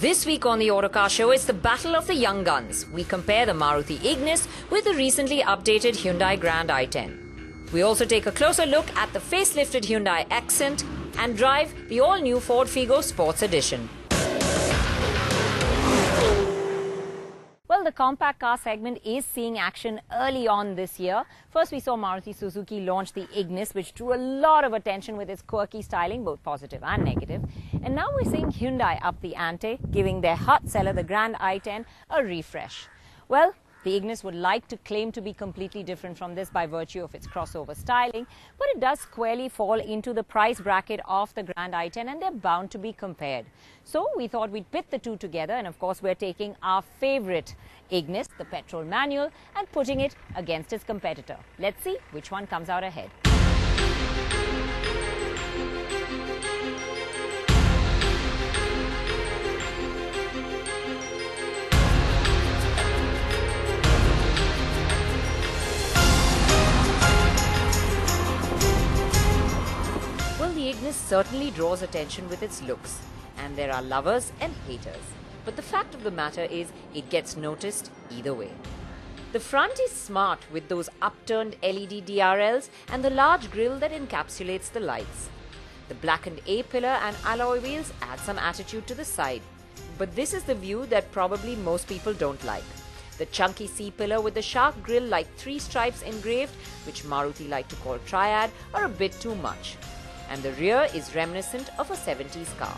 This week on the Autocar Show, it's the battle of the young guns. We compare the Maruti Ignis with the recently updated Hyundai Grand i10. We also take a closer look at the facelifted Hyundai Xcent and drive the all-new Ford Figo Sports Edition. Well, the compact car segment is seeing action early on this year. First, we saw Maruti Suzuki launch the Ignis, which drew a lot of attention with its quirky styling, both positive and negative. And now we're seeing Hyundai up the ante, giving their hot seller, the Grand i10, a refresh. Well, the Ignis would like to claim to be completely different from this by virtue of its crossover styling, but it does squarely fall into the price bracket of the Grand i10 and they're bound to be compared. So we thought we'd pit the two together, and of course we're taking our favorite Ignis, the petrol manual, and putting it against its competitor. Let's see which one comes out ahead. The Ignis certainly draws attention with its looks, and there are lovers and haters. But the fact of the matter is, it gets noticed either way. The front is smart with those upturned LED DRLs and the large grille that encapsulates the lights. The blackened A-pillar and alloy wheels add some attitude to the side. But this is the view that probably most people don't like. The chunky C-pillar with the sharp grille like 3 stripes engraved, which Maruti like to call triad, are a bit too much. And the rear is reminiscent of a 70s car.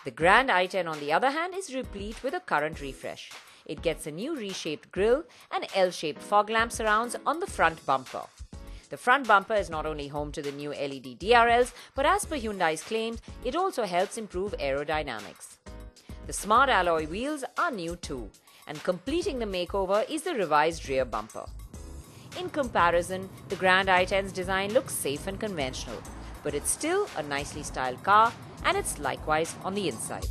The Grand i10, on the other hand, is replete with a current refresh. It gets a new reshaped grille and L-shaped fog lamp surrounds on the front bumper. The front bumper is not only home to the new LED DRLs, but as per Hyundai's claims, it also helps improve aerodynamics. The smart alloy wheels are new too, and completing the makeover is the revised rear bumper. In comparison, the Grand i10's design looks safe and conventional, but it's still a nicely styled car, and it's likewise on the inside.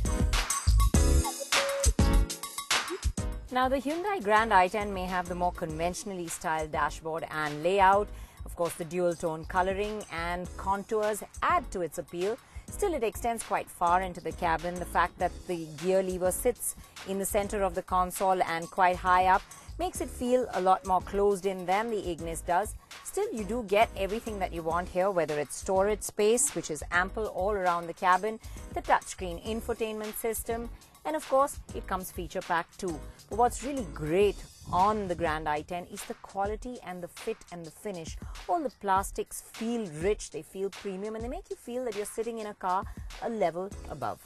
Now, the Hyundai Grand i10 may have the more conventionally styled dashboard and layout. Of course, the dual-tone coloring and contours add to its appeal. Still, it extends quite far into the cabin. The fact that the gear lever sits in the center of the console and quite high up makes it feel a lot more closed in than the Ignis does. Still, you do get everything that you want here, whether it's storage space, which is ample all around the cabin, the touchscreen infotainment system, and of course, it comes feature-packed too. But what's really great on the Grand i10 is the quality and the fit and the finish. All the plastics feel rich, they feel premium, and they make you feel that you're sitting in a car a level above.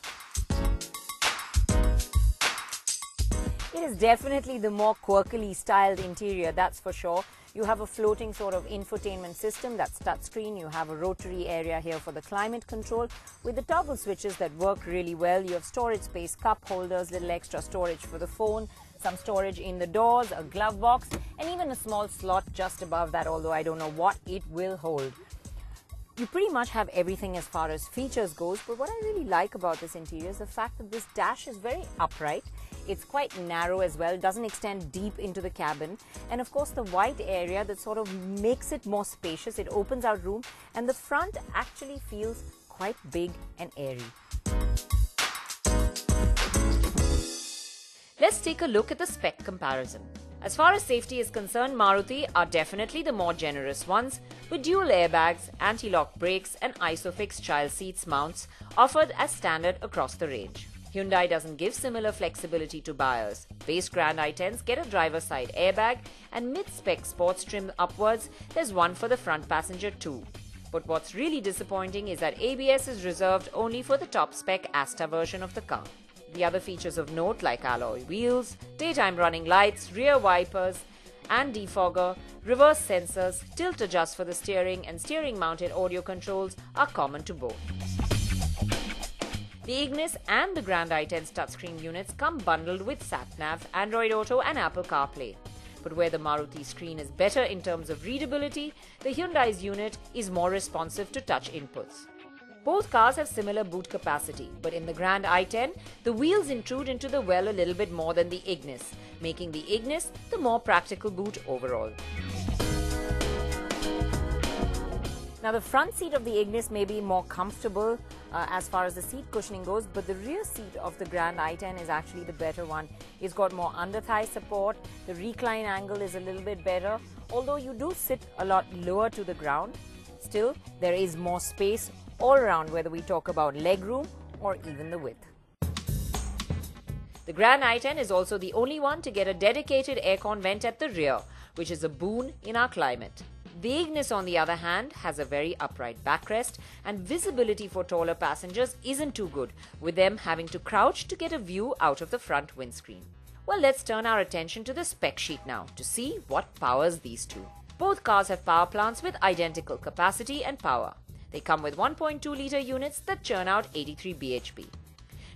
It is definitely the more quirkily styled interior, that's for sure. You have a floating sort of infotainment system, that's touchscreen. You have a rotary area here for the climate control with the toggle switches that work really well. You have storage space, cup holders, little extra storage for the phone, some storage in the doors, a glove box, and even a small slot just above that, although I don't know what it will hold. You pretty much have everything as far as features goes, but what I really like about this interior is the fact that this dash is very upright. It's quite narrow as well, doesn't extend deep into the cabin, and of course the white area that sort of makes it more spacious. It opens out room, and the front actually feels quite big and airy. Let's take a look at the spec comparison. As far as safety is concerned, Maruti are definitely the more generous ones, with dual airbags, anti-lock brakes and ISOFIX child seats mounts offered as standard across the range. Hyundai doesn't give similar flexibility to buyers. Base Grand i10s get a driver's side airbag, and mid-spec sports trim upwards, there's one for the front passenger too. But what's really disappointing is that ABS is reserved only for the top-spec Asta version of the car. The other features of note, like alloy wheels, daytime running lights, rear wipers and defogger, reverse sensors, tilt adjust for the steering, and steering-mounted audio controls are common to both. The Ignis and the Grand i10's touchscreen units come bundled with sat-nav, Android Auto and Apple CarPlay. But where the Maruti screen is better in terms of readability, the Hyundai's unit is more responsive to touch inputs. Both cars have similar boot capacity, but in the Grand i10, the wheels intrude into the well a little bit more than the Ignis, making the Ignis the more practical boot overall. Now the front seat of the Ignis may be more comfortable as far as the seat cushioning goes, but the rear seat of the Grand i10 is actually the better one. It's got more under-thigh support, the recline angle is a little bit better, although you do sit a lot lower to the ground. Still, there is more space all around, whether we talk about legroom or even the width. The Grand i10 is also the only one to get a dedicated aircon vent at the rear, which is a boon in our climate. The Ignis, on the other hand, has a very upright backrest, and visibility for taller passengers isn't too good, with them having to crouch to get a view out of the front windscreen. Well, let's turn our attention to the spec sheet now to see what powers these two. Both cars have power plants with identical capacity and power. They come with 1.2-litre units that churn out 83 bhp.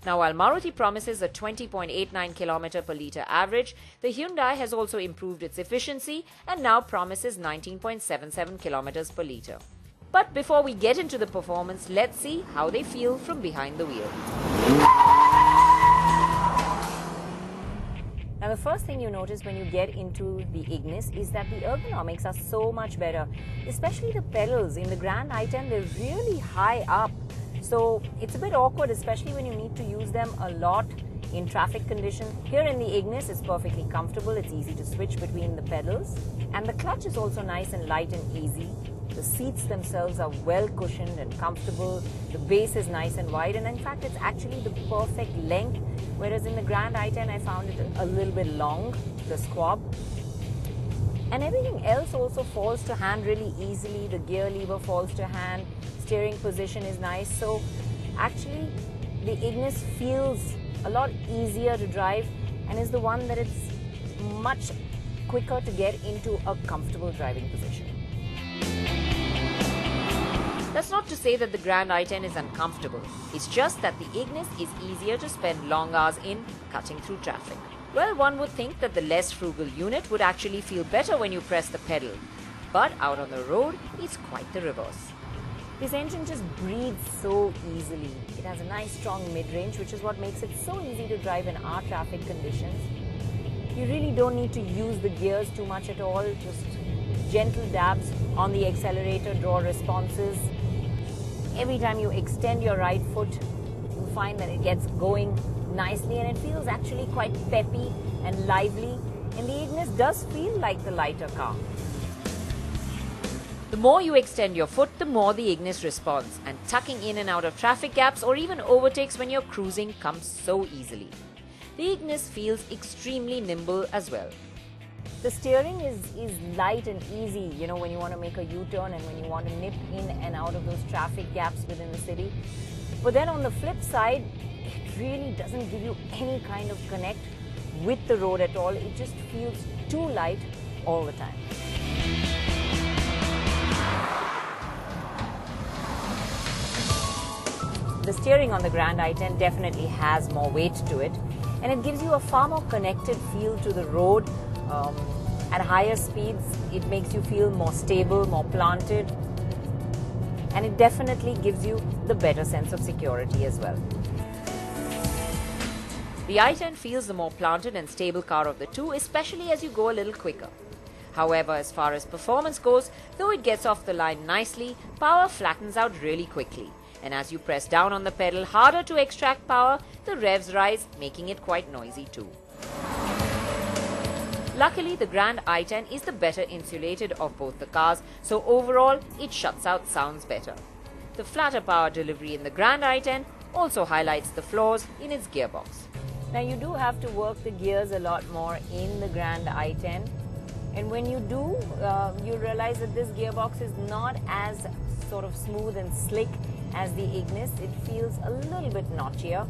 Now, while Maruti promises a 20.89 km per litre average, the Hyundai has also improved its efficiency and now promises 19.77 km per litre. But before we get into the performance, let's see how they feel from behind the wheel. Now, the first thing you notice when you get into the Ignis is that the ergonomics are so much better, especially the pedals. In the Grand i10, they're really high up. So it's a bit awkward, especially when you need to use them a lot in traffic conditions. Here in the Ignis, it's perfectly comfortable. It's easy to switch between the pedals. And the clutch is also nice and light and easy. The seats themselves are well cushioned and comfortable. The base is nice and wide. And in fact, it's actually the perfect length. Whereas in the Grand i10, I found it a little bit long, the squab. And everything else also falls to hand really easily. The gear lever falls to hand. Steering position is nice. So actually the Ignis feels a lot easier to drive and is the one that it's much quicker to get into a comfortable driving position. That's not to say that the Grand i10 is uncomfortable. It's just that the Ignis is easier to spend long hours in, cutting through traffic. Well, one would think that the less frugal unit would actually feel better when you press the pedal. But out on the road, it's quite the reverse. This engine just breathes so easily. It has a nice strong mid-range, which is what makes it so easy to drive in our traffic conditions. You really don't need to use the gears too much at all. Just gentle dabs on the accelerator, draw responses. Every time you extend your right foot, you find that it gets going nicely and it feels actually quite peppy and lively. And the Ignis does feel like the lighter car. The more you extend your foot, the more the Ignis responds, and tucking in and out of traffic gaps or even overtakes when you're cruising comes so easily. The Ignis feels extremely nimble as well. The steering is light and easy, you know, when you want to make a U-turn and when you want to nip in and out of those traffic gaps within the city. But then on the flip side, it really doesn't give you any kind of connect with the road at all. It just feels too light all the time. The steering on the Grand i10 definitely has more weight to it, and it gives you a far more connected feel to the road. At higher speeds, it makes you feel more stable, more planted, and it definitely gives you the better sense of security as well. The i10 feels the more planted and stable car of the two, especially as you go a little quicker. However, as far as performance goes, though it gets off the line nicely, power flattens out really quickly. And as you press down on the pedal harder to extract power, the revs rise, making it quite noisy too. Luckily, the Grand i10 is the better insulated of both the cars, so overall it shuts out sounds better. The flatter power delivery in the Grand i10 also highlights the flaws in its gearbox. Now you do have to work the gears a lot more in the Grand i10, and when you do, you realize that this gearbox is not as sort of smooth and slick as the Ignis. It feels a little bit notchier,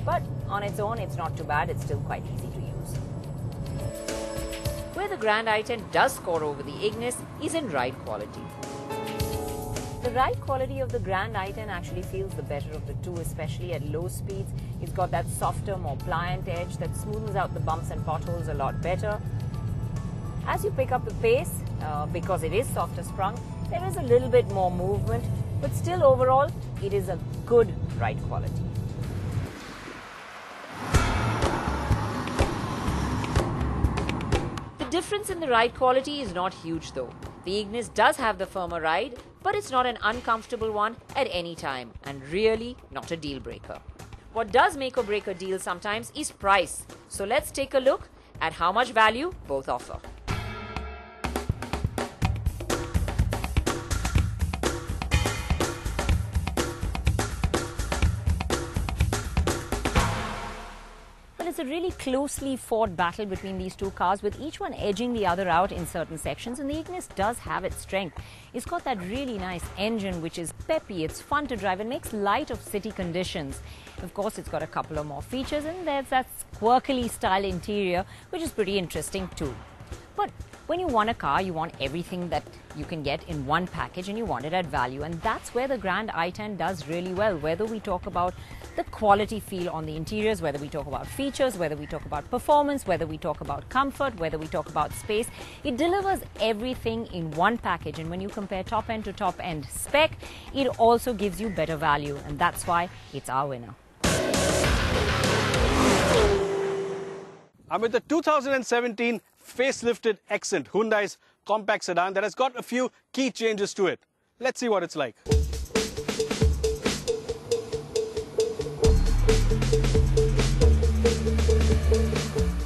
but on its own it's not too bad. It's still quite easy to use. Where the Grand i10 does score over the Ignis is in ride quality. The ride quality of the Grand i10 actually feels the better of the two, especially at low speeds. It's got that softer, more pliant edge that smooths out the bumps and potholes a lot better. As you pick up the pace, because it is softer sprung, there is a little bit more movement, but still overall, it is a good ride quality. The difference in the ride quality is not huge though. The Ignis does have the firmer ride, but it's not an uncomfortable one at any time, and really not a deal breaker. What does make or break a deal sometimes is price. So let's take a look at how much value both offer. It's a really closely fought battle between these two cars, with each one edging the other out in certain sections, and the Ignis does have its strength. It's got that really nice engine which is peppy, it's fun to drive and makes light of city conditions. Of course, it's got a couple of more features, and there's that quirkily style interior which is pretty interesting too. But when you want a car, you want everything that you can get in one package, and you want it at value, and that's where the Grand i10 does really well. Whether we talk about the quality feel on the interiors, whether we talk about features, whether we talk about performance, whether we talk about comfort, whether we talk about space, it delivers everything in one package. And when you compare top end to top end spec, it also gives you better value, and that's why it's our winner. I'm with the 2017 facelifted Xcent, Hyundai's compact sedan that has got a few key changes to it. Let's see what it's like.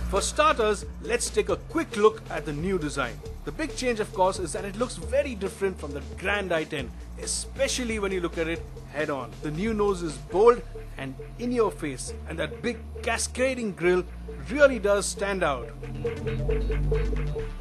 For starters, let's take a quick look at the new design. The big change, of course, is that it looks very different from the Grand i10, especially when you look at it head-on. The new nose is bold and in your face, and that big cascading grille really does stand out.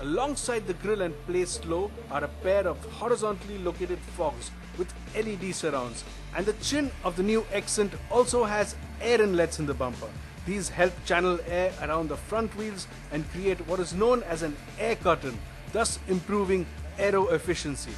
Alongside the grille and placed low are a pair of horizontally located fogs with LED surrounds, and the chin of the new Xcent also has air inlets in the bumper. These help channel air around the front wheels and create what is known as an air curtain, thus improving aero efficiency.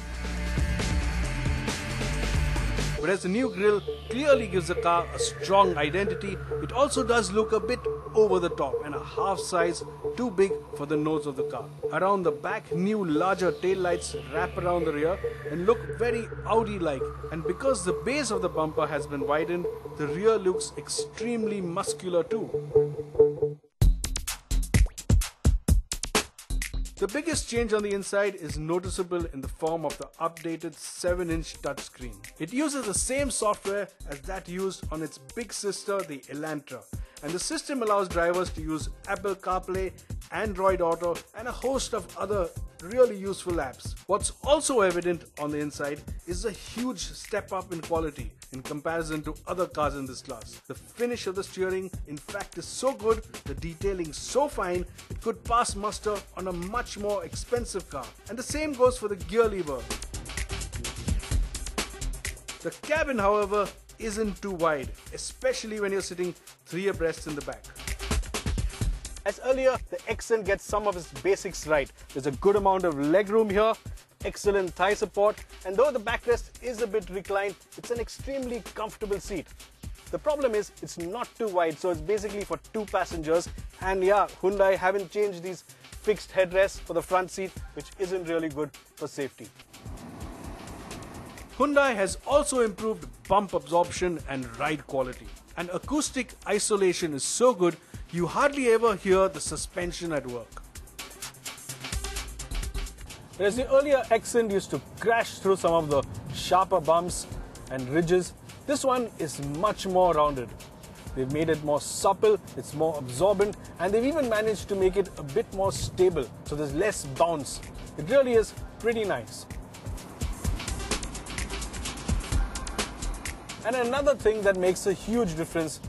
Whereas the new grille clearly gives the car a strong identity, it also does look a bit over the top and a half size too big for the nose of the car. Around the back, new larger taillights wrap around the rear and look very Audi-like. And because the base of the bumper has been widened, the rear looks extremely muscular too. The biggest change on the inside is noticeable in the form of the updated 7-inch touchscreen. It uses the same software as that used on its big sister, the Elantra, and the system allows drivers to use Apple CarPlay, Android Auto, and a host of other really useful apps. What's also evident on the inside is a huge step up in quality in comparison to other cars in this class. The finish of the steering, in fact, is so good, the detailing so fine, it could pass muster on a much more expensive car. And the same goes for the gear lever. The cabin, however, isn't too wide, especially when you're sitting 3 abreast in the back. As earlier, the Xcent gets some of its basics right. There's a good amount of legroom here, excellent thigh support, and though the backrest is a bit reclined, it's an extremely comfortable seat. The problem is it's not too wide, so it's basically for 2 passengers, and yeah, Hyundai haven't changed these fixed headrests for the front seat, which isn't really good for safety. Hyundai has also improved bump absorption and ride quality. And acoustic isolation is so good, you hardly ever hear the suspension at work. Whereas the earlier Xcent used to crash through some of the sharper bumps and ridges, this one is much more rounded. They've made it more supple, it's more absorbent, and they've even managed to make it a bit more stable, so there's less bounce. It really is pretty nice. And another thing that makes a huge difference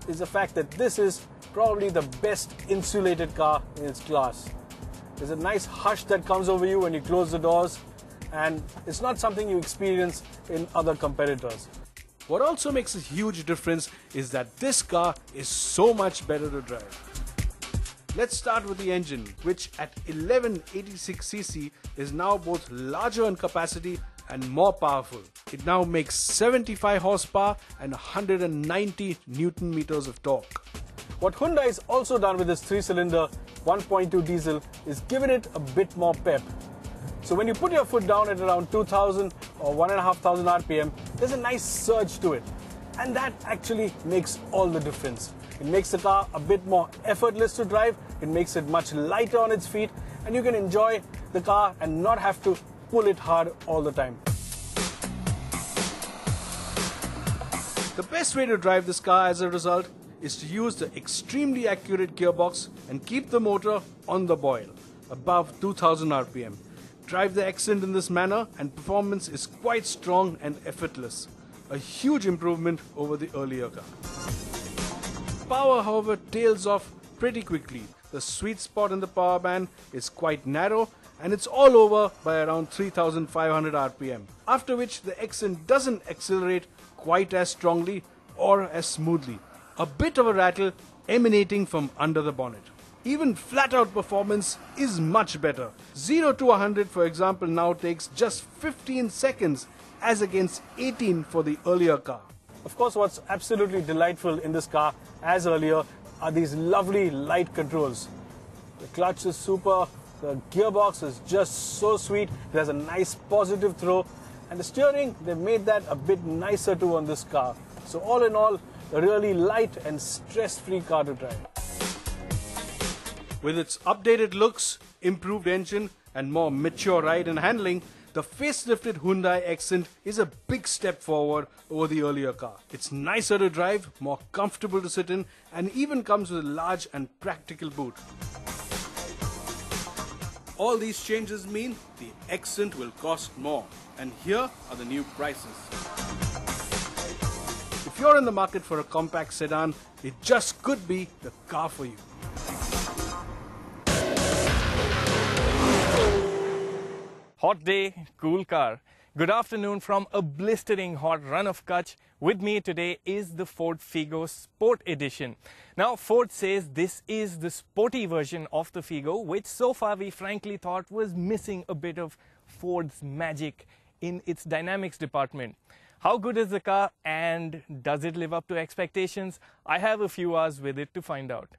is the fact that this is probably the best insulated car in its class. There's a nice hush that comes over you when you close the doors, and it's not something you experience in other competitors. What also makes a huge difference is that this car is so much better to drive. Let's start with the engine, which at 1186cc is now both larger in capacity and more powerful. It now makes 75 horsepower and 190 Newton meters of torque. What Hyundai has also done with this 3-cylinder 1.2 diesel is given it a bit more pep. So when you put your foot down at around 2000 or 1500 RPM, there's a nice surge to it. And that actually makes all the difference. It makes the car a bit more effortless to drive, it makes it much lighter on its feet, and you can enjoy the car and not have to pull it hard all the time. The best way to drive this car as a result is to use the extremely accurate gearbox and keep the motor on the boil, above 2000 RPM. Drive the Xcent in this manner and performance is quite strong and effortless. A huge improvement over the earlier car. Power, however, tails off pretty quickly. The sweet spot in the power band is quite narrow and it's all over by around 3500 RPM, after which the Xcent doesn't accelerate quite as strongly or as smoothly. A bit of a rattle emanating from under the bonnet. Even flat-out performance is much better. 0 to 100, for example, now takes just 15 seconds as against 18 for the earlier car. Of course, what's absolutely delightful in this car, as earlier, are these lovely light controls. The clutch is super, the gearbox is just so sweet, it has a nice positive throw, and the steering, they've made that a bit nicer too on this car. So all in all, a really light and stress-free car to drive. With its updated looks, improved engine, and more mature ride and handling, the facelifted Hyundai Xcent is a big step forward over the earlier car. It's nicer to drive, more comfortable to sit in, and even comes with a large and practical boot. All these changes mean the Xcent will cost more, and here are the new prices. If you're in the market for a compact sedan, it just could be the car for you. Hot day, cool car. Good afternoon from a blistering hot run of Kutch. With me today is the Ford Figo Sport Edition. Now, Ford says this is the sporty version of the Figo, which so far we frankly thought was missing a bit of Ford's magic in its dynamics department. How good is the car and does it live up to expectations? I have a few hours with it to find out.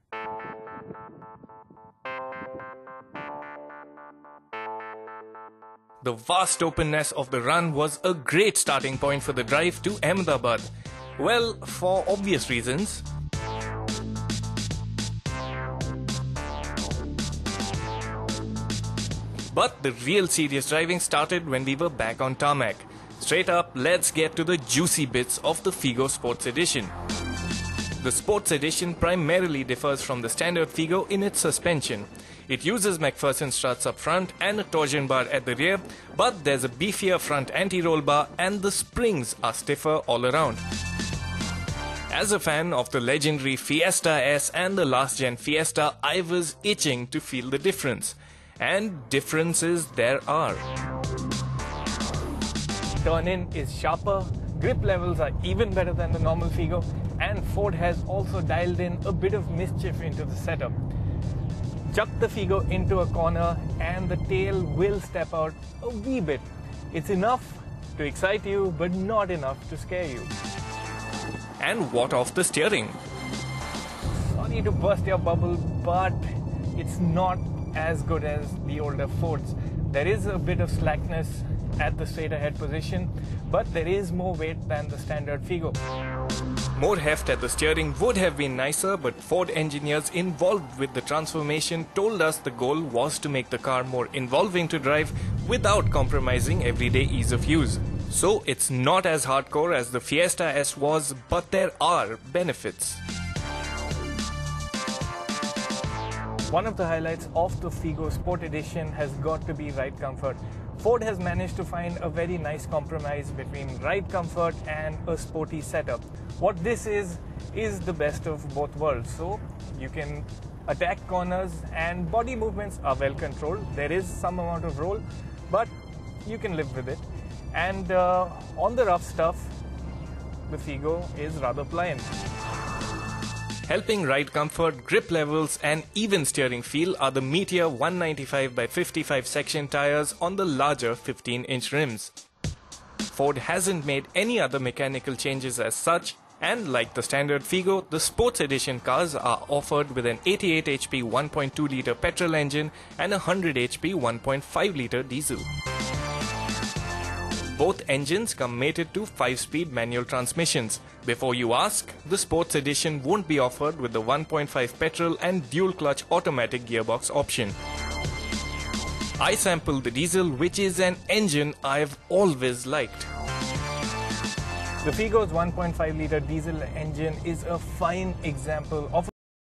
The vast openness of the run was a great starting point for the drive to Ahmedabad. Well, for obvious reasons. But the real serious driving started when we were back on tarmac. Straight up, let's get to the juicy bits of the Figo Sports Edition. The Sports Edition primarily differs from the standard Figo in its suspension. It uses McPherson struts up front and a torsion bar at the rear, but there's a beefier front anti-roll bar and the springs are stiffer all around. As a fan of the legendary Fiesta S and the last-gen Fiesta, I was itching to feel the difference. And differences there are. Turn-in is sharper, grip levels are even better than the normal Figo, and Ford has also dialed in a bit of mischief into the setup. Chuck the Figo into a corner and the tail will step out a wee bit. It's enough to excite you, but not enough to scare you. And what of the steering? Sorry to burst your bubble, but it's not as good as the older Fords. There is a bit of slackness at the straight ahead position, but there is more weight than the standard Figo. More heft at the steering would have been nicer, but Ford engineers involved with the transformation told us the goal was to make the car more involving to drive without compromising everyday ease of use. So it's not as hardcore as the Fiesta S was, but there are benefits. One of the highlights of the Figo Sport Edition has got to be ride comfort. Ford has managed to find a very nice compromise between ride comfort and a sporty setup. What this is the best of both worlds. So you can attack corners and body movements are well controlled. There is some amount of roll, but you can live with it. And on the rough stuff, the Figo is rather pliant. Helping ride comfort, grip levels and even steering feel are the Meteor 195/55 section tires on the larger 15-inch rims. Ford hasn't made any other mechanical changes as such, and like the standard Figo, the Sports Edition cars are offered with an 88 HP 1.2-litre petrol engine and a 100 HP 1.5-litre diesel. Both engines come mated to 5-speed manual transmissions. Before you ask, the Sports Edition won't be offered with the 1.5 petrol and dual-clutch automatic gearbox option. I sampled the diesel, which is an engine I've always liked. The Figo's 1.5 litre diesel engine is a fine example of